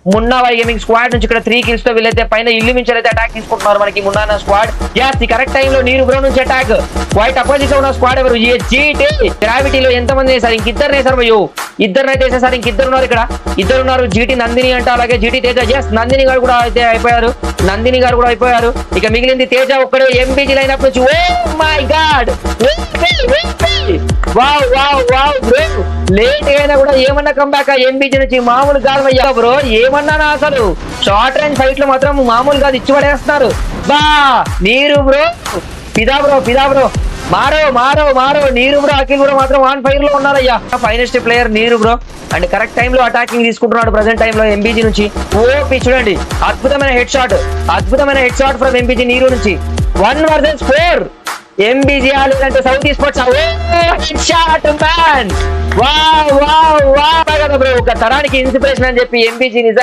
Munna gaming squad నుంచి ఇక్కడ 3 kills తో వీళ్ళైతే పైన ఇల్లు మించి అయితే అటాక్ తీసుకుంటున్నారు మనకి Munna squad. The correct time లో నీరు బ్రో నుంచి అటాక్. వైట్ అపోజిట్ లో ఉన్న స్క్వాడ్ ఎవరు? జీటీ గ్రావిటీలో ఎంత మంది వేసారు? ఇంకిద్దరు వేసారు భయ్యో, ఇద్దరినైతే వేసేసారు. ఇంకిద్దరు ఉన్నారు ఇక్కడ, ఇద్దరు ఉన్నారు. జీటీ నందిని అంట, అలాగే జీటీ తేజ. నందిని గారు కూడా అయితే అయిపోయారు. ఇక మిగిలింది తేజ ఒక్కడే ఎంబీజీ లైనప్ నుంచి. Oh my god, wow wow wow bro, late అయినా కూడా ఏమన్నా కంబ్యాక్ ఎంబీజీ నుంచి. మామూలు కాదు అయ్యా బ్రో, ఏమన్నా అసలు షార్ట్ రేంజ్ ఫైట్ లో మాత్రం మామూలు కాదు, ఇచ్చి పడేస్తున్నారు. బా నీరు బ్రో, పిదా బ్రో మారో నీరు బ్రో, అఖిల్ కూడా మాత్రం ఆన్ ఫైర్ లో ఉన్నారయ్యా. ఫైనెస్ట్ ప్లేయర్ నీరు బ్రో, అండ్ కరెక్ట్ టైం లో అటాకింగ్ తీసుకుంటున్నాడు ప్రెసెంట్ టైం లో ఎంబీజీ నుంచి. ఓపి చూడండి, అద్భుతమైన హెడ్ షాట్ ఫ్రమ్ ఎంబీజీ నీరు నుంచి. 1 versus 4 ఎంబీజీ లేదంటే south sports. Head shot man, wow bro, ఒక తరానికి ఇన్స్పిరేషన్ అని చెప్పి ఎంబీజీ నిజంగా